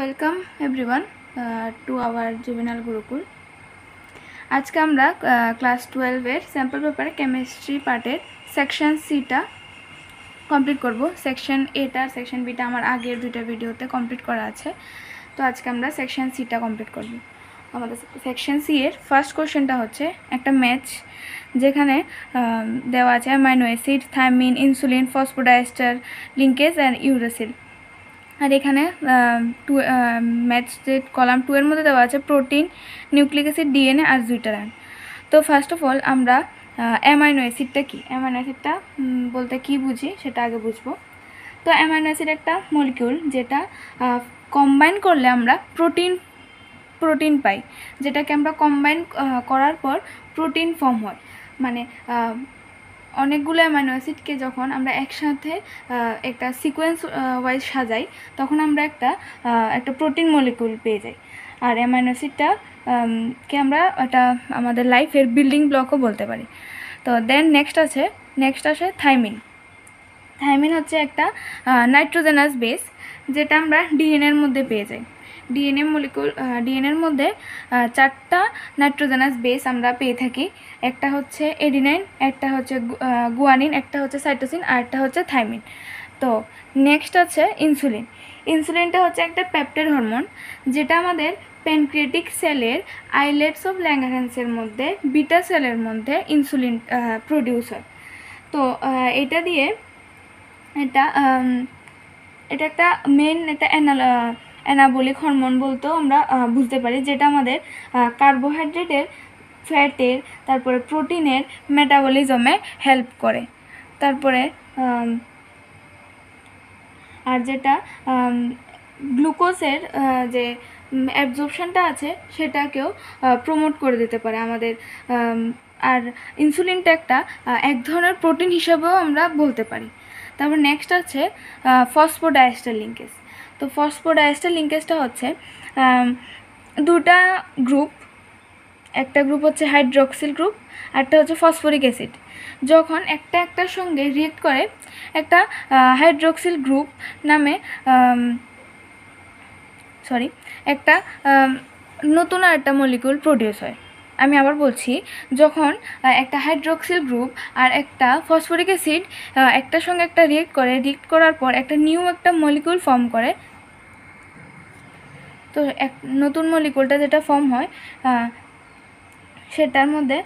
Welcome everyone to our juvenile Gurukul. আজকে আমরা class 12 এর স্যাম্পল পেপারে কেমিস্ট্রি পার্টের সেকশন সিটা কমপ্লিট করব। সেকশন এটা আর সেকশন বিটা আমার আগের দুইটা ভিডিওতে কমপ্লিট করা আছে, তো আজকে আমরা সেকশন সিটা কমপ্লিট করব। আমাদের সেকশন সি এর ফার্স্ট কোশ্চেনটা হচ্ছে একটা ম্যাচ যেখানে দেওয়া আছে amino acid, thymine, insulin, phosphodiester linkage and uracil. আর এখানে ম্যাচ যে কলাম 2 এর মধ্যে দেওয়া আছে প্রোটিন, নিউক্লিক অ্যাসিড, ডিএনএ আর জুইটারান। তো ফার্স্ট অফ অল আমরা অ্যামাইনো অ্যাসিডটা কি, অ্যামাইনো অ্যাসিডটা বলতে কি বুঝি সেটা আগে বুঝবো। তো অ্যামাইনো অ্যাসিড একটা মলিকিউল যেটা কম্বাইন করলে আমরা প্রোটিন পাই, যেটাকে আমরা কম্বাইন করার পর প্রোটিন ফর্ম হয়। মানে অনেকগুলো অ্যামাইনো অ্যাসিডকে যখন আমরা একসাথে একটা সিকোয়েন্স ওয়াইজ সাজাই তখন আমরা একটা প্রোটিন মলিকিউল পেয়ে যাই। আর অ্যামাইনো অ্যাসিডটা কে আমরা একটা আমাদের লাইফের বিল্ডিং ব্লকও বলতে পারি। তো দেন নেক্সট আসে থাইমিন। থাইমিন হচ্ছে একটা নাইট্রোজেনাস বেস, যেটা আমরা ডিএনএর মধ্যে পেয়ে যাই। ডিএনএর মধ্যে 4টা নাইট্রোজেনাস বেস আমরা পেয়ে থাকি। একটা হচ্ছে এডিনাইন, একটা হচ্ছে গুয়ানিন, একটা হচ্ছে সাইটোসিন আর একটা হচ্ছে থাইমিন। তো নেক্সট আছে ইনসুলিন। ইনসুলিনটা হচ্ছে একটা পেপটাইড হরমোন, যেটা আমাদের প্যানক্রিয়াটিক সেলের আইলেটস অফ ল্যাঙ্গারহ্যান্সের মধ্যে বিটা সেলের মধ্যে ইনসুলিন প্রডিউস হয়। তো এটা একটা মেন একটা অ্যানাবলিক হরমোন বলতেও আমরা বুঝতে পারি, যেটা আমাদের কার্বোহাইড্রেটের, ফ্যাটের, তারপরে প্রোটিনের মেটাবলিজমে হেল্প করে। তারপরে আর যেটা গ্লুকোজের যে অ্যাবজর্পশনটা আছে সেটাকেও প্রমোট করে দিতে পারে আমাদের। আর ইনসুলিনটা এক ধরনের প্রোটিন হিসাবেও আমরা বলতে পারি। তারপর নেক্সট আছে ফসফোডাইএস্টার লিঙ্কেজ। তো ফসফোডাইএস্টার লিঙ্কেজটা হচ্ছে দুটা গ্রুপ, একটা গ্রুপ হচ্ছে হাইড্রক্সিল গ্রুপ, একটা হচ্ছে ফসফরিক অ্যাসিড। যখন একটার সঙ্গে রিয়েক্ট করে একটা হাইড্রক্সিল গ্রুপ নামে একটা নতুন আর একটা মলিকিউল প্রডিউস হয়। আমি আবার বলছি, যখন একটা হাইড্রক্সিল গ্রুপ আর একটা ফসফরিক অ্যাসিড একটার সঙ্গে একটা রিয়েক্ট করার পর একটা একটা মলিকিউল ফর্ম করে, তো নতুন মলিকিউলটা যেটা ফর্ম হয় সেটার মধ্যে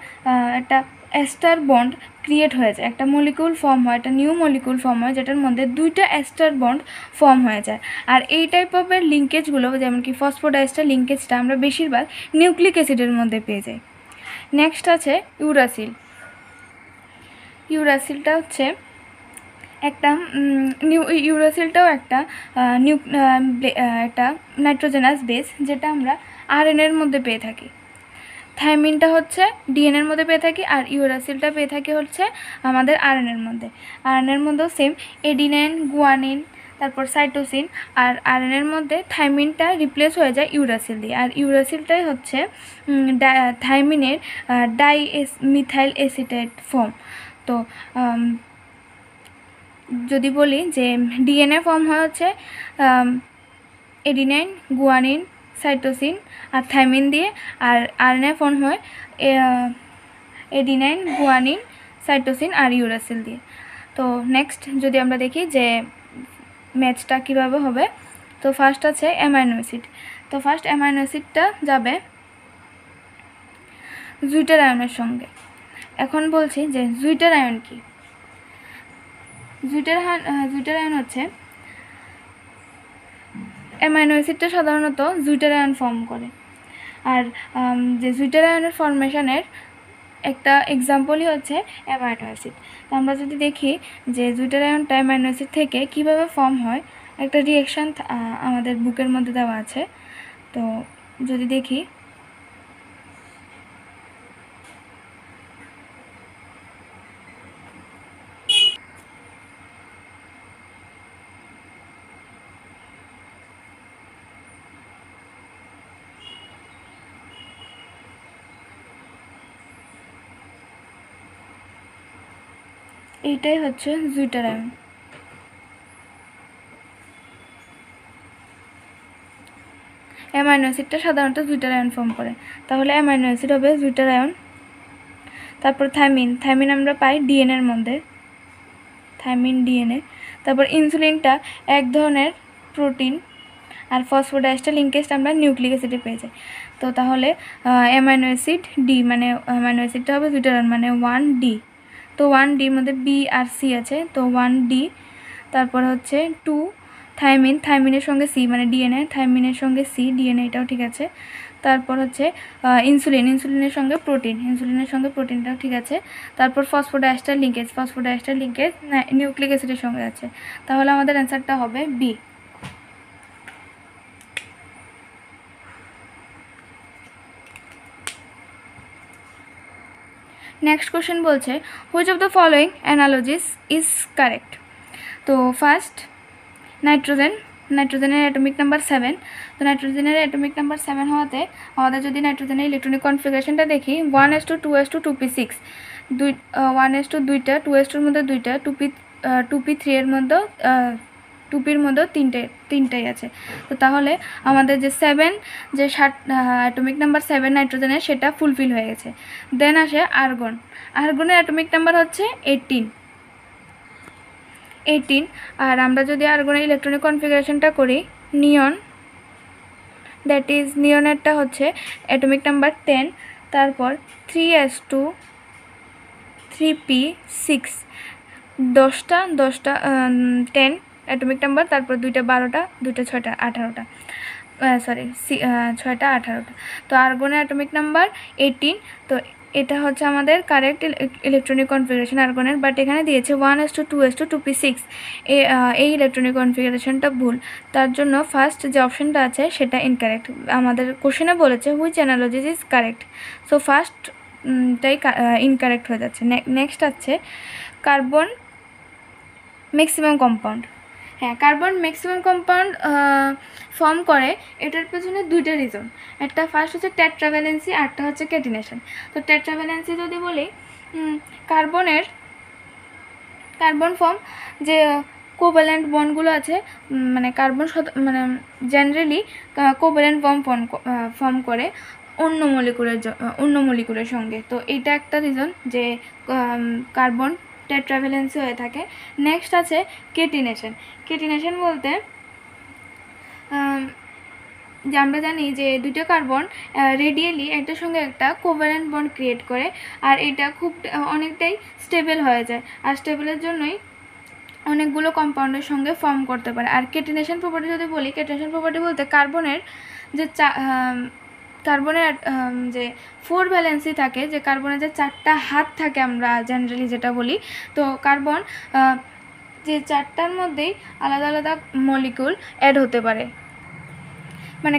একটা এস্টার বন্ড ক্রিয়েট হয়ে যায়, একটা মলিকিউল ফর্ম হয়, একটা নিউ মলিকিউল ফর্ম হয়, যেটার মধ্যে 2টা এস্টার বন্ড ফর্ম হয়ে যায়। আর এই টাইপ অফ লিঙ্কেজগুলো, যেমন কি ফসফোডাইএস্টার লিঙ্কেজটা আমরা বেশিরভাগ নিউক্লিক অ্যাসিডের মধ্যে পেয়ে যাই। নেক্সট আছে ইউরাসিল। ইউরাসিলটা হচ্ছে ইউরাসিলটাও একটা নাইট্রোজেনাস বেস, যেটা আমরা আরএনএর মধ্যে পেয়ে থাকি। থাইমিনটা হচ্ছে ডিএনএর মধ্যে পেয়ে থাকি, আর ইউরাসিলটা পেয়ে থাকি হচ্ছে আমাদের আরএনএর মধ্যে। আরএনএর মধ্যেও সেম এডিনাইন, গুয়ানিন, তারপর সাইটোসিন। আর আরএনএর মধ্যে থাইমিনটা রিপ্লেস হয়ে যায় ইউরাসিল দিয়ে, আর ইউরাসিলটাই হচ্ছে থাইমিনের মিথাইল এসিটেট ফর্ম। তো যদি বলি যে ডিএনএ ফর্ম হয় হচ্ছে এডিনাইন, গুয়ানিন, সাইটোসিন আর থাইমিন দিয়ে, আর আরএনএ ফর্ম হয় এডিনাইন, গুয়ানিন, সাইটোসিন আর ইউরাসিল দিয়ে। তো নেক্সট যদি আমরা দেখি যে ম্যাচটা কীভাবে হবে, তো ফার্স্ট আছে অ্যামাইনো অ্যাসিড। তো ফার্স্ট অ্যামাইনো অ্যাসিডটা যাবে জুইটার আয়নের সঙ্গে। এখন বলছি যে জুইটার আয়ন কি। জুইটার আয়ন হচ্ছে অ্যামাইনো অ্যাসিডটা সাধারণত জুইটার আয়ন ফর্ম করে। আর যে জুইটার আয়নের ফর্মেশনের একটা এক্সাম্পলই হচ্ছে অ্যামাইনো অ্যাসিড। তো আমরা যদি দেখি যে জুইটার আয়নটা অ্যামাইনো অ্যাসিড থেকে কীভাবে ফর্ম হয়, একটা রিয়েকশান আমাদের বুকের মধ্যে দেওয়া আছে। তো যদি দেখি, এইটাই হচ্ছে জুইটার আয়ন। অ্যামাইনো অ্যাসিডটা সাধারণত জুইটার আয়ন ফর্ম করে, তাহলে অ্যামাইনো অ্যাসিড হবে জুইটার আয়ন। তারপর থাইমিন আমরা পাই ডিএনএর মধ্যে, থাইমিন ডিএনএ। তারপর ইনসুলিনটা এক ধরনের প্রোটিন, আর ফসফোডাইএস্টার লিঙ্কেজটা আমরা নিউক্লিক অ্যাসিডে পেয়ে যাই। তো তাহলে অ্যামাইনো অ্যাসিড ডি, মানে অ্যামাইনো অ্যাসিডটা হবে জুইটার আয়ন, মানে 1D। তো 1Dর মধ্যে বি আর সি আছে, তো 1D। তারপর হচ্ছে 2 থাইমিনের সঙ্গে সি, মানে ডিএনএ, থাইমিনের সঙ্গে সি, ডিএনএ, এটাও ঠিক আছে। তারপর হচ্ছে ইনসুলিনের সঙ্গে প্রোটিনটাও ঠিক আছে। তারপর ফসফোডাইএস্টার লিঙ্কেজ নিউক্লিক অ্যাসিডের সঙ্গে আছে, তাহলে আমাদের অ্যান্সারটা হবে বি। নেক্সট কোশ্চেন বলছে which of the following অ্যানালজিস is correct. তো ফার্স্ট নাইট্রোজেনের অ্যাটমিক নাম্বার 7। তো নাইট্রোজেনের অ্যাটমিক নাম্বার 7 হওয়াতে আমাদের যদি নাইট্রোজেনের ইলেকট্রনিক কনফিগারেশনটা দেখি 1s2 2p6, 1s2 2টা, 2s2-র মধ্যে 2টা, 2p3-এর মধ্যে 2pর মধ্যে তিনটাই আছে। তো তাহলে আমাদের যে 7 যে অ্যাটমিক নাম্বার 7 নাইট্রোজেনের, সেটা ফুলফিল হয়ে গেছে। দেন আসে আর্গনের অ্যাটমিক নাম্বার হচ্ছে 18। আর আমরা যদি আর্গনের ইলেকট্রনিক কনফিগারেশনটা করি নিয়ন, দ্যাট ইজ নিয়নেরটা হচ্ছে অ্যাটমিক নাম্বার 10, তারপর 3s2 3p6, 10টা 10 অ্যাটমিক নাম্বার, তারপর 2টা 12টা, 2টা 6টা 18টা, 6টা 18টা। তো আর্গনের অ্যাটমিক নাম্বার 18। তো এটা হচ্ছে আমাদের কারেক্ট ইলেকট্রনিক কনফিগারেশন আর্গনের, বাট এখানে দিয়েছে 1s2 2s2 2p6, এই ইলেকট্রনিক কনফিগারেশনটা ভুল। তার জন্য ফার্স্ট যে অপশনটা আছে সেটা ইনকারেক্ট। আমাদের কোশ্চেনে বলেছে which analogies is correct, so ফার্স্টটাই ইনকারেক্ট হয়ে যাচ্ছে। নেক্সট আছে কার্বন ম্যাক্সিমাম কম্পাউন্ড। হ্যাঁ, কার্বন ম্যাক্সিমাম কম্পাউন্ড ফর্ম করে, এটার পেছনে দুইটা রিজন। একটা ফার্স্ট হচ্ছে টেট্রাভ্যালেন্সি, আরটা হচ্ছে ক্যাটিনেশন। তো টেট্রাভ্যালেন্সি যদি বলি, কার্বন ফর্ম যে কোভ্যালেন্ট বন্ডগুলো আছে, মানে কার্বন মানে জেনারেলি কোভ্যালেন্ট ফর্ম করে অন্য মলিকুলের সঙ্গে। তো এটা একটা রিজন যে কার্বন টেট্রাভ্যালেন্সি হয়ে থাকে। নেক্সট আছে কেটিনেশন বলতে যে আমরা জানি যে দুটো কার্বন রেডিয়ালি একটার সঙ্গে একটা কোভ্যালেন্ট বন্ড ক্রিয়েট করে, আর এটা খুব অনেকটাই স্টেবল হয়ে যায়, আর স্টেবলের জন্যই অনেকগুলো কম্পাউন্ডের সঙ্গে ফর্ম করতে পারে। আর কেটিনেশন প্রপার্টি যদি বলি, কেটিনেশন প্রপার্টি বলতে কার্বনের যে 4 ভ্যালেন্সি থাকে, যে কার্বনের যে 4টা হাত থাকে আমরা জেনারেলি যেটা বলি, তো কার্বন যে 4টার মধ্যেই আলাদা আলাদা মলিকুল অ্যাড হতে পারে। মানে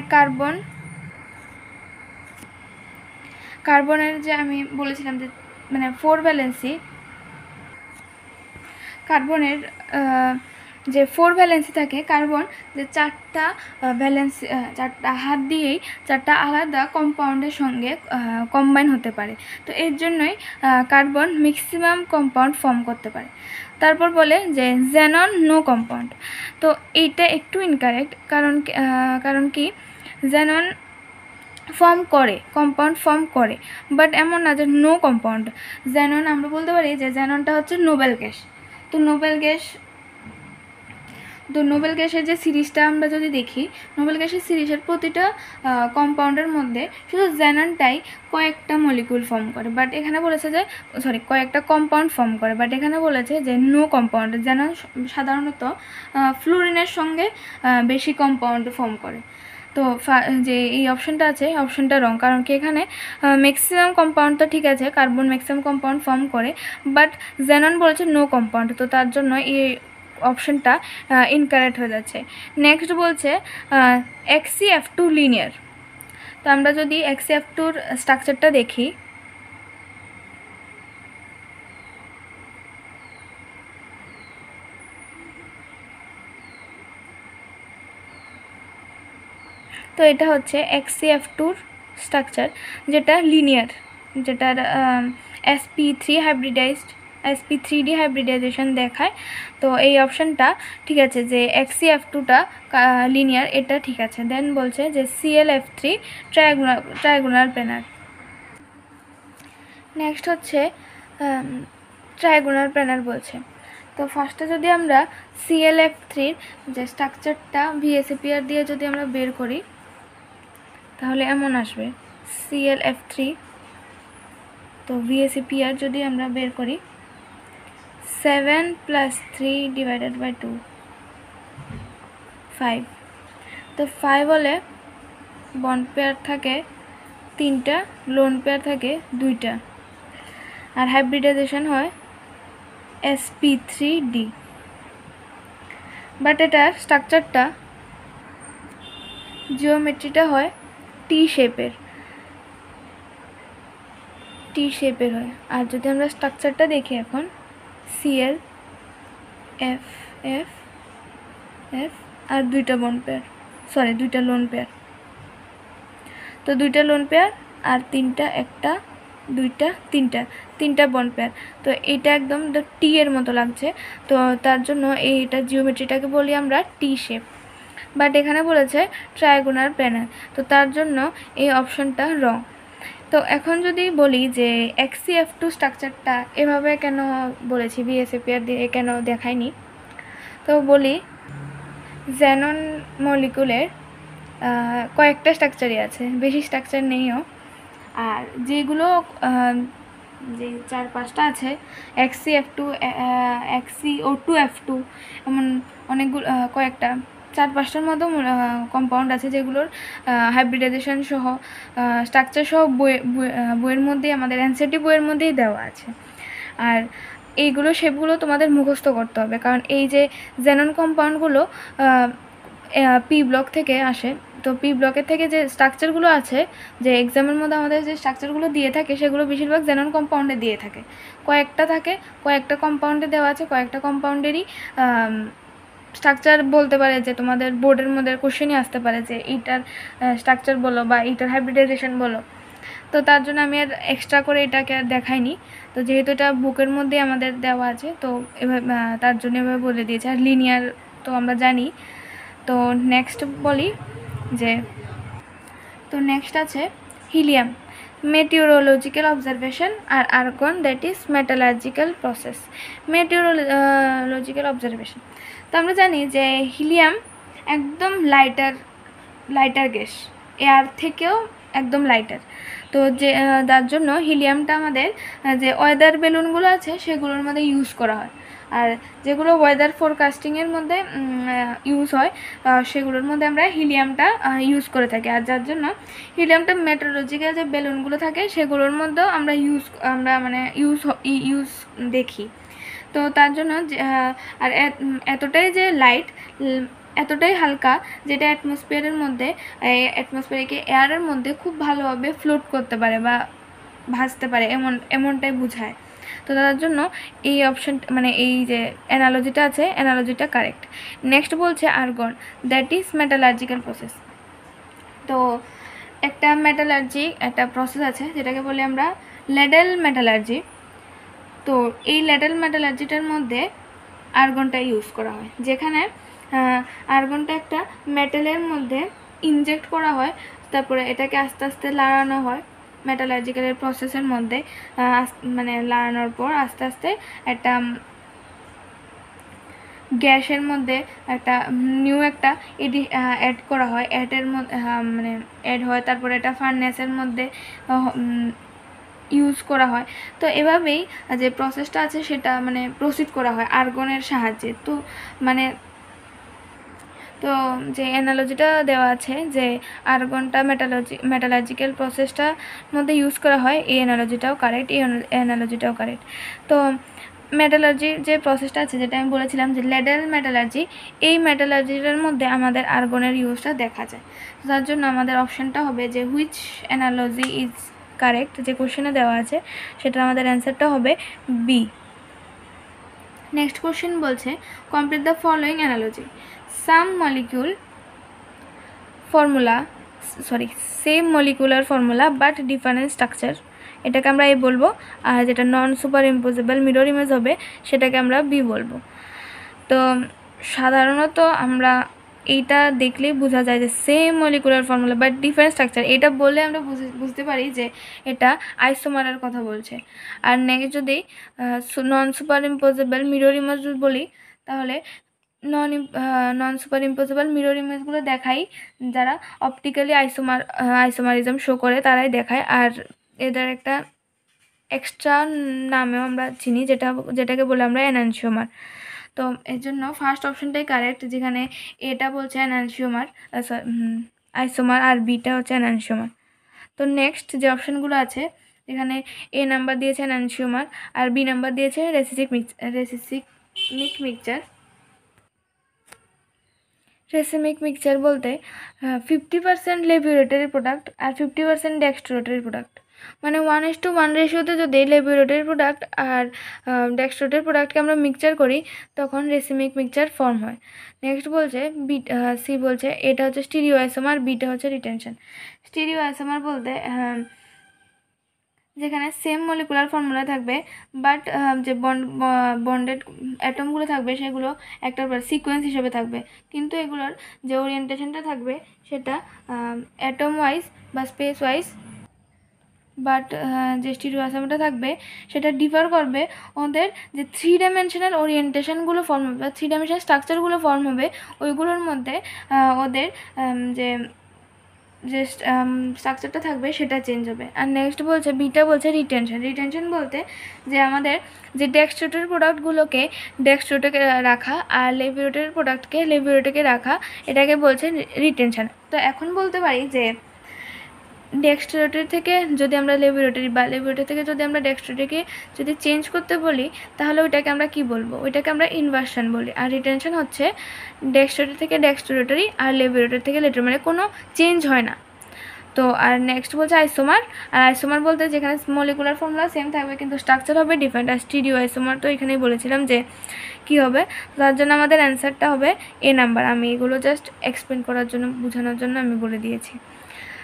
কার্বনের যে আমি বলেছিলাম যে মানে 4 ভ্যালেন্সি, কার্বনের যে 4 ভ্যালেন্সি থাকে, কার্বন যে 4টা ভ্যালেন্সি 4টা হাত দিয়েই 4টা আলাদা কম্পাউন্ডের সঙ্গে কম্বাইন হতে পারে। তো এর জন্যই কার্বন ম্যাক্সিমাম কম্পাউন্ড ফর্ম করতে পারে। তারপর বলে যে জেনন নো কম্পাউন্ড। তো এইটা একটু ইনকারেক্ট, কারণ কি জেনন কম্পাউন্ড ফর্ম করে, বাট এমন না যে নো কম্পাউন্ড। জেনন আমরা বলতে পারি যে জেননটা হচ্ছে নোবেল গ্যাস। তো নোবেল গ্যাসের যে সিরিজটা আমরা যদি দেখি, নোবেল গ্যাসের সিরিজের প্রতিটা কম্পাউন্ডের মধ্যে শুধু জেননটাই কয়েকটা মলিকুল ফর্ম করে, বাট এখানে বলেছে যে কয়েকটা কম্পাউন্ড ফর্ম করে, বাট এখানে বলেছে যে নো কম্পাউন্ড। জেনন সাধারণত ফ্লুরিনের সঙ্গে বেশি কম্পাউন্ড ফর্ম করে। তো যে এই অপশনটা আছে, অপশনটা রং, কারণ কি এখানে ম্যাক্সিমাম কম্পাউন্ড তো ঠিক আছে, কার্বন ম্যাক্সিমাম কম্পাউন্ড ফর্ম করে, বাট জেনন বলেছে নো কম্পাউন্ড, তো তার জন্য এই অপশনটা ইনকারেক্ট হয়ে যাচ্ছে। নেক্সট বলছে HCF2 লিনিয়ার। তো আমরা যদি HCF2-র স্ট্রাকচারটা দেখি, তো এটা হচ্ছে HCF2-র স্ট্রাকচার, যেটা লিনিয়ার, যেটার sp3 হাইব্রিডাইজড sp3d হাইব্রিডাইজেশন দেখায়। তো এই অপশানটা ঠিক আছে, যে xcf2টা লিনিয়ার, এটা ঠিক আছে। দেন বলছে যে clf3 ট্রায়াগোনাল প্ল্যানার। নেক্সট হচ্ছে ট্রায়াগোনাল প্ল্যানার বলছে। তো ফার্স্টে যদি আমরা clf3 যে স্ট্রাকচারটা VSEPR দিয়ে যদি আমরা বের করি তাহলে এমন আসবে clf3। তো VSEPR যদি আমরা বের করি 7 + 3 / 2 5। তো 5 হলে বন্ড পেয়ার থাকে 3টা, লোন পেয়ার থাকে 2টা, আর হাইব্রিডাইজেশন হয় sp3d। বাট এটার স্ট্রাকচারটা জিওমেট্রিটা হয় টি শেপের হয়। আর যদি আমরা স্ট্রাকচারটা দেখি এখন Cl F F F আর 2টা বন্ড পেয়ার, 2টা লোন পেয়ার। তো 2টা লোন পেয়ার আর 3টা, 1টা 2টা 3টা বন্ড পেয়ার। তো এটা একদম টি এর মতো লাগছে। তো তার জন্য এইটা জিওমেট্রিটাকে বলি আমরা টি শেপ। বাট এখানে বলেছে ট্রায়াগোনাল প্ল্যানার, তো তার জন্য এই অপশনটা রং। তো এখন যদি বলি যে xcf2 স্ট্রাকচারটা এভাবে কেন বলেছি, VSEPR দিয়ে কেন দেখায়নি, তো বলি জেনন মলিকুলের কয়েকটা স্ট্রাকচারই আছে, বেশি স্ট্রাকচার নেইও। আর যেগুলো যে 4-5টা আছে xcf2 xco2f2 এমন অনেকগুলো কয়েকটা 4-5টার মতো কম্পাউন্ড আছে যেগুলোর হাইব্রিডাইজেশন সহ স্ট্রাকচার সহ বইয়ের মধ্যেই, আমাদের এনসিইআরটি বইয়ের মধ্যেই দেওয়া আছে। আর এইগুলো শেপগুলো তোমাদের মুখস্থ করতে হবে, কারণ এই যে জেনন কম্পাউন্ডগুলো পি ব্লক থেকে আসে। তো পি ব্লকের থেকে যে স্ট্রাকচারগুলো আছে, যে এক্সামের মধ্যে আমাদের যে স্ট্রাকচারগুলো দিয়ে থাকে, সেগুলো বেশিরভাগ জেনন কম্পাউন্ডে দিয়ে থাকে। কয়েকটা কম্পাউন্ডে দেওয়া আছে, কয়েকটা কম্পাউন্ডেরই স্ট্রাকচার বলতে পারে যে তোমাদের বোর্ডের মধ্যে কোশ্চেনই আসতে পারে যে এইটার স্ট্রাকচার বলো বা এইটার হাইব্রিডাইজেশন বলো। তো তার জন্য আমি আর এক্সট্রা করে এটাকে আর দেখাইনি। তো যেহেতু এটা বুকের মধ্যে আমাদের দেওয়া আছে, তো এভাবে তার জন্য এভাবে বলে দিয়েছে। আর লিনিয়ার তো আমরা জানি। তো নেক্সট বলি যে, তো নেক্সট আছে হিলিয়াম, মেটিওরোলজিক্যাল অবজারভেশন, আর argon, that is metallurgical process. Meteorological observation, তো আমরা জানি যে হিলিয়াম একদম লাইটার গ্যাস, এয়ার থেকেও একদম লাইটার। তো যে তার জন্য হিলিয়ামটা আমাদের যে ওয়েদার বেলুনগুলো আছে সেগুলোর মধ্যে ইউজ করা হয়। আর যেগুলো ওয়েদার ফোরকাস্টিংয়ের মধ্যে ইউজ হয় সেগুলোর মধ্যে আমরা হিলিয়ামটা ইউজ করে থাকি। আর যার জন্য হিলিয়ামটা মেট্রোলজিক্যাল যে বেলুনগুলো থাকে সেগুলোর মধ্যেও আমরা ইউজ দেখি। তো তার জন্য আর এতটাই যে এতটাই হালকা, যেটা অ্যাটমসফিয়ারের মধ্যে, অ্যাটমসফিয়ারকে এয়ারের মধ্যে খুব ভালোভাবে ফ্লোট করতে পারে বা ভাসতে পারে, এমনটাই বোঝায়। তো তার জন্য এই অপশন, মানে এই যে অ্যানালজিটা আছে, অ্যানালজিটা কারেক্ট। নেক্সট বলছে argon, that is metallurgical process. তো একটা প্রসেস আছে যেটাকে বলি আমরা লেডেল মেটালার্জি। তো এই লেডেল মেটালার্জিটার মধ্যে আর্গনটা ইউজ করা হয়, যেখানে আর্গনটা একটা মেটালের মধ্যে ইনজেক্ট করা হয়, তারপরে এটাকে আস্তে আস্তে লাড়ানো হয় মেটালার্জিক্যালের প্রসেসের মধ্যে। মানে লাড়ানোর পর আস্তে আস্তে একটা গ্যাসের মধ্যে একটা অ্যাড করা হয়, অ্যাড হয়, তারপরে এটা ফার্নেসের মধ্যে ইউজ করা হয়। তো এভাবেই যে প্রসেসটা আছে সেটা মানে প্রসিড করা হয় আর্গনের সাহায্যে। তো যে অ্যানালজিটা দেওয়া আছে যে আর্গনটা মেটালার্জিক্যাল প্রসেসটার মধ্যে ইউজ করা হয়, এই অ্যানালজিটাও কারেক্ট, এই অ্যানালজিটাও কারেক্ট। তো মেটালার্জির যে প্রসেসটা আছে, যেটা আমি বলেছিলাম যে লেডেল মেটালার্জি, এই মেটালার্জিটার মধ্যে আমাদের আর্গনের ইউজটা দেখা যায়। তার জন্য আমাদের অপশানটা হবে যে হুইচ অ্যানালজি ইজ কারেক্ট, যে কোশ্চেনে দেওয়া আছে সেটা আমাদের অ্যান্সারটা হবে বি। নেক্সট কোশ্চেন বলছে complete the following analogy. Same molecular formula but different structure. এটাকে আমরা এ বলবো, আর যেটা নন সুপার ইম্পোজেবল মিরর ইমেজ হবে সেটাকে আমরা বি বলবো। তো সাধারণত আমরা এইটা দেখলেই বোঝা যায় যে same molecular formula but different structure, এটা বলে আমরা বুঝতে পারি যে এটা আইসোমারের কথা বলছে। আর নেক্সট যদি নন সুপার ইম্পোজেবল মিরর ইমেজ বলি, তাহলে নন সুপার ইম্পোজেবল মিরর ইমেজগুলো দেখাই যারা অপটিক্যালি আইসোমারিজম শো করে তারাই দেখায়, আর এদের একটা এক্সট্রা নামেও আমরা চিনি যেটাকে বলে আমরা এনানসিওমার। তো এর জন্য ফার্স্ট অপশনটাই কারেক্ট, যেখানে এটা বলছে এনানসিওমার আইসোমার আর বিটা হচ্ছে এনানসিওমার। তো নেক্সট যে অপশানগুলো আছে এখানে এ নাম্বার দিয়েছে এনানসিওমার আর বি নাম্বার দিয়েছে রেসিমিক মিক্সচার। রেসিমিক মিক্সচার বলতে 50% ল্যাবরেটরি প্রোডাক্ট আর 50% ডেক্সট্রোরেটরি প্রোডাক্ট, মানে 1:1 রেশিওতে যদি ল্যাবরেটরি প্রোডাক্ট আর ডেক্সট্রোরেটরি প্রোডাক্টকে আমরা মিক্সচার করি তখন রেসিমিক মিক্সচার ফর্ম হয়। নেক্সট বলছে সি বলছে এটা হচ্ছে স্টিরিও আইসোমার, বিটা হচ্ছে রিটেনশন। স্টিরিও আইসোমার বলতে যেখানে সেম মলিকুলার ফর্মুলা থাকবে বাট যে বন্ডেড অ্যাটমগুলো থাকবে সেগুলো একটা সিকোয়েন্স হিসেবে থাকবে, কিন্তু এগুলোর যে ওরিয়েন্টেশনটা থাকবে সেটা অ্যাটম ওয়াইজ বা স্পেস ওয়াইজ, বাট যে স্টিরিও আইসোমারটা থাকবে সেটা ডিফার করবে ওদের যে 3 ডাইমেনশনাল ওরিয়েন্টেশনগুলো ফর্ম হবে বা 3 ডাইমেনশনাল স্ট্রাকচারগুলো ফর্ম হবে ওইগুলোর মধ্যে ওদের যে স্ট্রাকচারটা থাকবে সেটা চেঞ্জ হবে। আর নেক্সট বলছে বিটা বলছে রিটেনশন বলতে যে আমাদের যে ডেক্সট্রোরেটরি প্রোডাক্টগুলোকে ডেক্সট্রোরেটে রাখা আর ল্যাবরেটরি প্রোডাক্টকে ল্যাবরেটরিতে রাখা, এটাকে বলছে রিটেনশন। তো এখন বলতে পারি যে ডেক্সট্রোরেটরি থেকে যদি আমরা ল্যাবরেটরি বা ল্যাবরেটরি থেকে যদি আমরা ডেক্সট্রোরেটরিকে যদি চেঞ্জ করতে বলি তাহলে ওইটাকে আমরা কি বলবো, ওইটাকে আমরা ইনভার্সন বলি। আর রিটেনশন হচ্ছে ডেক্সট্রোরেটরি থেকে ডেক্সট্রোরেটরি আর ল্যাবরেটরি থেকে ল্যাবরেটরি, মানে কোনো চেঞ্জ হয় না। তো আর নেক্সট বলছে আইসোমার, আর আইসোমার বলতে যেখানে মলিকুলার ফর্মুলা সেম থাকবে কিন্তু স্ট্রাকচার হবে ডিফারেন্ট। আর স্টিরিও আইসোমার তো এখানেই বলেছিলাম যে কি হবে, তার জন্য আমাদের অ্যান্সারটা হবে এ নাম্বার। আমি এগুলো জাস্ট এক্সপ্লেন করার জন্য বোঝানোর জন্য আমি বলে দিয়েছি।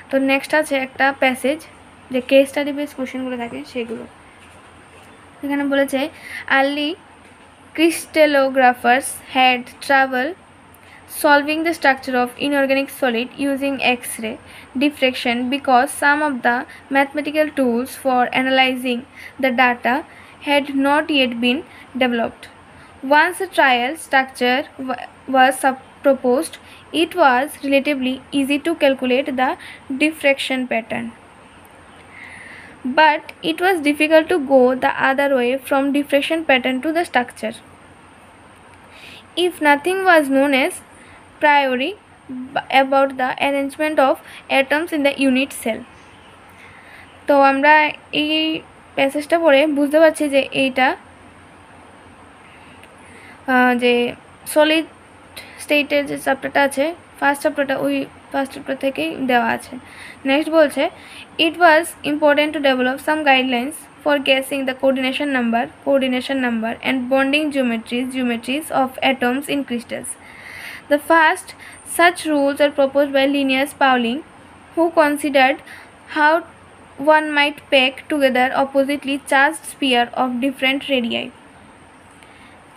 তো নেক্সট আছে একটা প্যাসেজ যে কেস স্টাডি বেস কোশ্চেনগুলো থাকে সেগুলো। এখানে বলেছে early crystallographers had trouble solving the structure of inorganic solid using X-ray diffraction because some of the mathematical tools for analyzing the data had not yet been developed. Once a trial structure was proposed, it was relatively easy to calculate the diffraction pattern. But it was difficult to go the other way from diffraction pattern to the structure. If nothing was known as priori about the arrangement of atoms in the unit cell. তো আমরা এই প্যাসেজটা পড়ে বুঝতে পারছি যে এইটা যে solid স্টেটের যে চ্যাপ্টারটা আছে ফার্স্ট চ্যাপ্টার থেকেই দেওয়া আছে। নেক্সট বলছে it was important to develop some guidelines for guessing the coordination number and bonding geometries of atoms in crystals. The first such rules are proposed by Linnaeus Pauling, who considered how one might peg together oppositely charged spheres of different radii.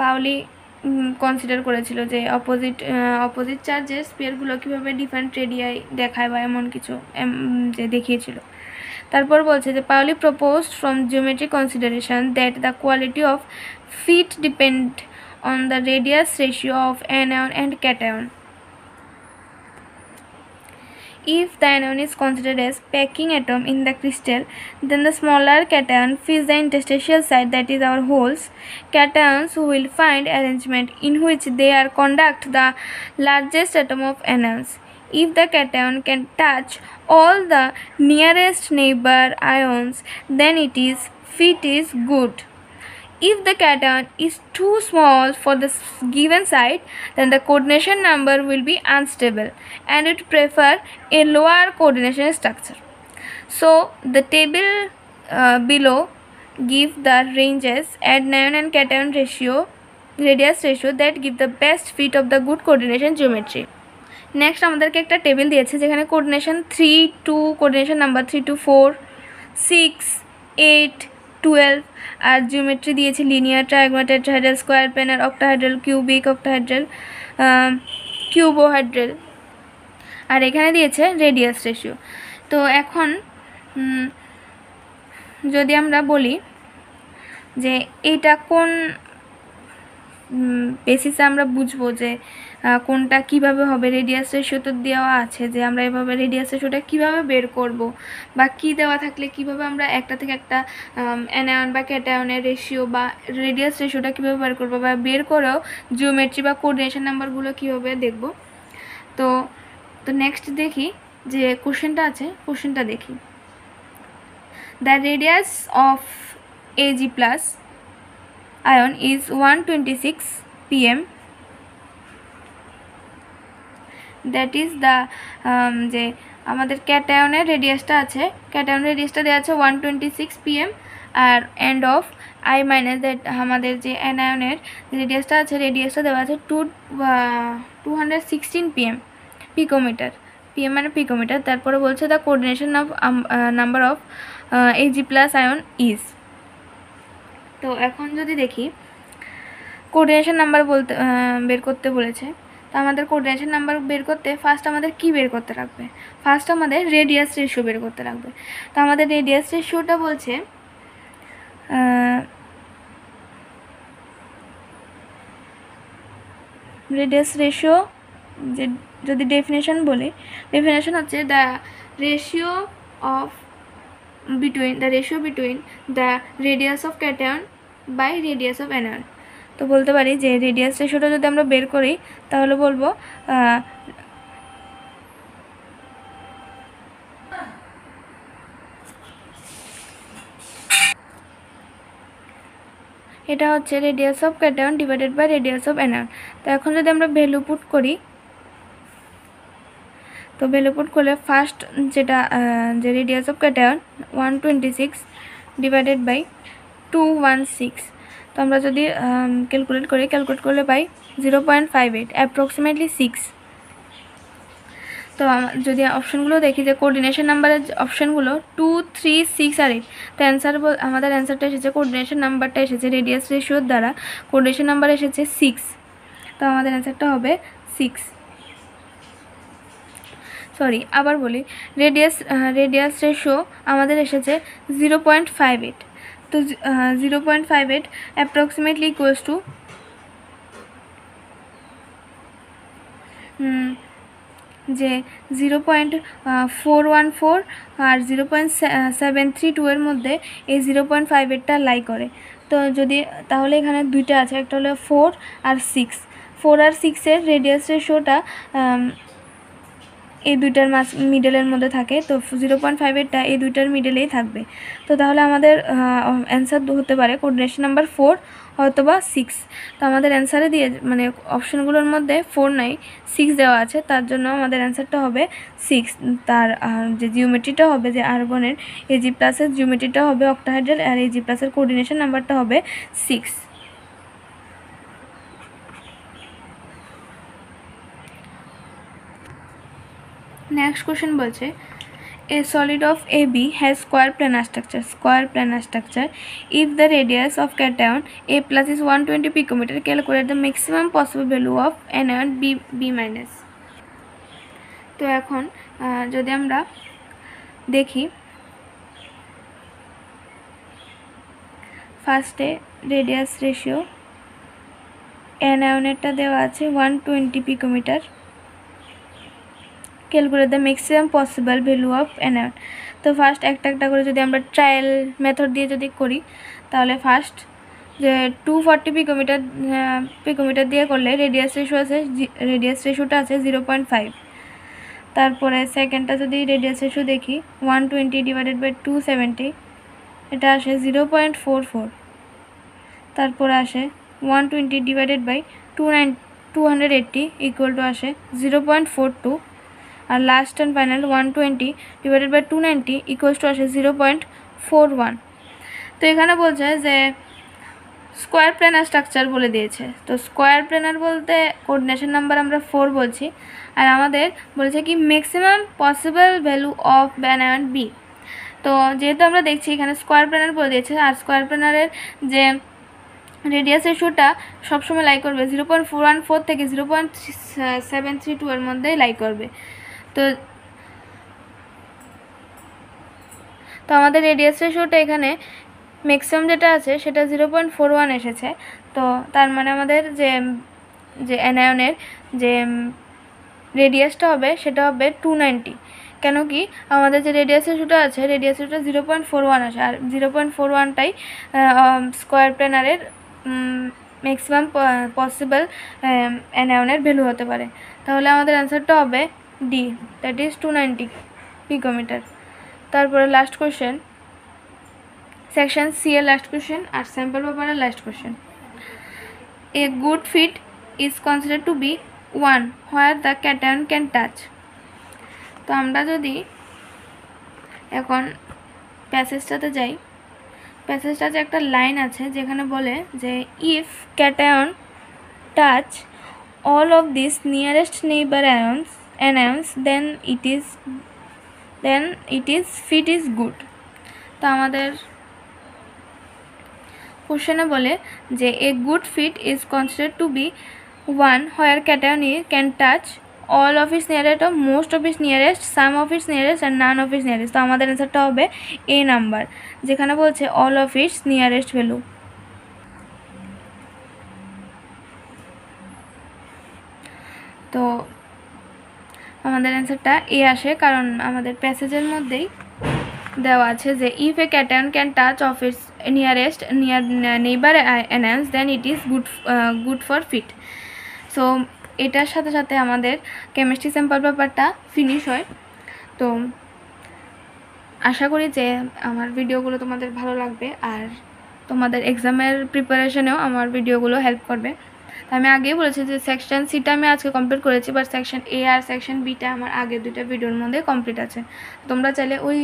Pauli consider করেছিল যে opposite চার্জের স্পিয়ারগুলো কীভাবে different radii দেখায় বা এমন কিছু যে দেখিয়েছিল। তারপর বলছে যে Pauli proposed from geometric consideration that the quality of fit depend on the radius ratio of anion and cation. If the anion is considered as packing atom in the crystal, then the smaller cation fills the interstitial side, that is our holes. Cations will find arrangement in which they are conduct the largest atom of anions. If the cation can touch all the nearest neighbor ions, then fit is good. If the cation is too small for the given site, then the coordination number will be unstable and it prefer a lower coordination structure. So the table below give the ranges anion and cation radius ratio that give the best fit of the good coordination geometry. Next আমাদেরকে একটা table দিয়েছে যেখানে coordination 3 to coordination number 3 to 4 6 8, 12 আর geometry দিয়েছে linear, triangular, tetrahedral, square, planar, octahedral, cubic, octahedral, cubohedral, আর এখানে দিয়েছে radius ratio. তো এখন যদি আমরা বলি যে এটা কোন বেসিসে আমরা বুঝবো যে কোনটা কিভাবে হবে, রেডিয়াস রেশিও তো দেওয়া আছে যে আমরা এভাবে রেডিয়াস রেশিওটা কীভাবে বের করব, বা কি দেওয়া থাকলে কিভাবে আমরা একটা থেকে একটা অ্যানায়ন বা ক্যাটায়নের রেশিও বা রেডিয়াস রেশিওটা কীভাবে বের করবো, বা বের করেও জিওমেট্রি বা কোঅর্ডিনেশন নাম্বারগুলো কীভাবে দেখব। তো নেক্সট দেখি যে কোশ্চেনটা আছে, কোশ্চেনটা দেখি। The radius of Ag plus ion is 126 pm, that is the যে আমাদের ক্যাটায়নের রেডিয়াসটা আছে, ক্যাটায়নের রেডিয়াসটা দেওয়া আছে 126 pm, আর end of I minus that আমাদের যে অ্যানায়নের রেডিয়াসটা আছে, রেডিয়াসটা দেওয়া আছে 216 pm, পিকোমিটার, pm মানে পিকোমিটার। তারপরে বলছে the coordination of number of Ag plus ion is. তো এখন যদি দেখি কোঅর্ডিনেশন নাম্বার বলতে বের করতে বলেছে, তো আমাদের কোঅর্ডিনেশন নাম্বার বের করতে ফার্স্ট আমাদের কি বের করতে লাগবে, ফার্স্ট আমাদের রেডিয়াস রেশিও বের করতে লাগবে। তো আমাদের রেডিয়াস রেশিওটা বলছে রেডিয়াস রেশিও যে যদি ডেফিনেশন বলি, ডেফিনেশন হচ্ছে the ratio of between the radius of cation by radius of anion. তো বলতে পারি যে রেডিয়াস রেশিওটা যদি আমরা বের করি তাহলে বলবো এটা হচ্ছে radius of cation divided by radius of anion. তো এখন যদি আমরা ভ্যালু পুট করি, তো ভ্যালু পুট করলে ফার্স্ট যেটা যে radius of cation 126 divided by 216, তো আমরা যদি ক্যালকুলেট করলে পাই 0.58, অ্যাপ্রক্সিমেটলি 6। তো যদি অপশনগুলো দেখি যে কোঅর্ডিনেশন নাম্বারের অপশনগুলো 2, 3, 6 আর 8, তো আমাদের অ্যান্সারটা এসেছে, কোঅর্ডিনেশন নাম্বারটা এসেছে রেডিয়াস রেশিওর দ্বারা, কোঅর্ডিনেশন নাম্বার এসেছে 6, তো আমাদের অ্যান্সারটা হবে 6। সরি আবার বলি, রেডিয়াস রেশিও আমাদের এসেছে 0.58, তো 0.58 অ্যাপ্রক্সিমেটলি ইকুয়ালস টু যে 0.414 আর 0.732 এর মধ্যে এই 0.58টা লাই করে। তো যদি তাহলে এখানে দুইটা আছে, একটা হলো 4 আর 6, 4 আর 6-এর রেডিয়াস রেশিওটা এই দুইটার মিডলের মধ্যে থাকে, তো 0.58টা এই দুইটার মিডলেই থাকবে। তো তাহলে আমাদের অ্যান্সার হতে পারে কোঅর্ডিনেশন নাম্বার 4 অথবা 6। তো আমাদের অ্যান্সারে দিয়ে মানে অপশনগুলোর মধ্যে 4 নাই, 6 দেওয়া আছে, তার জন্য আমাদের অ্যান্সারটা হবে 6। তার যে জিওমেট্রিটা হবে, যে আর্গনের Ag প্লাসের জিওমেট্রিটা হবে অক্টাহাইড্রাল, আর Ag প্লাসের কোঅর্ডিনেশন নাম্বারটা হবে 6। নেক্সট কোশ্চেন বলছে a solid of AB has square planar structure. If the radius of cation A plus is 120 picometer, calculate the maximum possible value of anion B minus. তো এখন যদি আমরা দেখি ফার্স্টে রেডিয়াস রেশিও অ্যানায়নেরটা দেওয়া আছে 120 picometre, calculate the maximum possible value of anion. তো first একটা একটা করে যদি আমরা ট্রায়াল মেথড দিয়ে যদি করি, তাহলে ফার্স্ট যে 240 পিকোমিটার দিয়ে করলে রেডিয়াস রেশিওটা আছে 0.5। তারপরে সেকেন্ডটা যদি রেডিয়াস রেশিও দেখি 120 ডিভাইডেড বাই 270, এটা আসে 0.44। তারপরে আসে 120 ডিভাইডেড বাই 280 ইকুয়াল টু আসে 0.42, আর last and final 120 divided by 290 equals to আসে 0.41। তো এখানে বলছে যে স্কোয়ার প্ল্যানার স্ট্রাকচার বলে দিয়েছে। তো স্কোয়ার প্ল্যানার বলতে কোঅর্ডিনেশন নাম্বার আমরা 4 বলছি, আর আমাদের বলেছে কি maximum possible value of anion B. তো তো যেহেতু আমরা দেখছি এখানে স্কোয়ার প্ল্যানার বলে দিয়েছে, আর স্কোয়ার প্ল্যানারের যে রেডিয়াস রেশিওটা সবসময় লাই করবে 0.414 থেকে 0.732 এর মধ্যে লাই করবে। তো আমাদের রেডিয়াস রেশিওটা এখানে ম্যাক্সিমাম যেটা আছে সেটা 0.41 এসেছে। তো তার মানে আমাদের যে অ্যানায়নের যে রেডিয়াসটা হবে সেটা হবে 290। কেন কি আমাদের যে রেডিয়াস রেশিওটা আছে, রেডিয়াস রেশিওটা 0.41 আসে, আর 0.41টাই স্কোয়ার প্ল্যানারের ম্যাক্সিমাম পসিবল অ্যানায়নের ভ্যালু হতে পারে। তাহলে আমাদের অ্যান্সারটা হবে ডি, দ্যাট ইজ 290 পিকোমিটার। তারপরে লাস্ট কোয়েশ্চেন, সেকশন সি এর লাস্ট কোয়েশ্চেন আর স্যাম্পল পেপারের last question. A good fit is considered to be one where the cation can touch. তো আমরা যদি এখন প্যাসেজটাতে যাই, প্যাসেজটাতে একটা লাইন আছে যেখানে বলে যে if cation touch all of these nearest neighbor anions then it is fit is good। তো আমাদের কোশ্চেনে বলে যে a good fit is considered to be one where cation can touch all of its nearest or most of its nearest, some of its nearest and none of its nearest। তো আমাদের অ্যান্সারটা হবে এ number, যেখানে বলছে all of its nearest value। তো আমাদের অ্যান্সারটা এ আসে, কারণ আমাদের প্যাসেজের মধ্যেই দেওয়া আছে যে if a cation can touch of its nearest neighbour anions then it is good for fit. So এটার সাথে সাথে আমাদের কেমিস্ট্রি স্যাম্পল পেপারটা ফিনিশ হয়। তো আশা করি যে আমার ভিডিওগুলো তোমাদের ভালো লাগবে, আর তোমাদের এক্সামের প্রিপারেশনেও আমার ভিডিওগুলো হেল্প করবে। আমি আগেই বলেছি যে সেকশন সিটা আমি আজকে কমপ্লিট করেছি, বাট সেকশন এ আর সেকশন বিটা আমার আগের দুইটা ভিডিওর মধ্যে কমপ্লিট আছে। তোমরা চাইলে ওই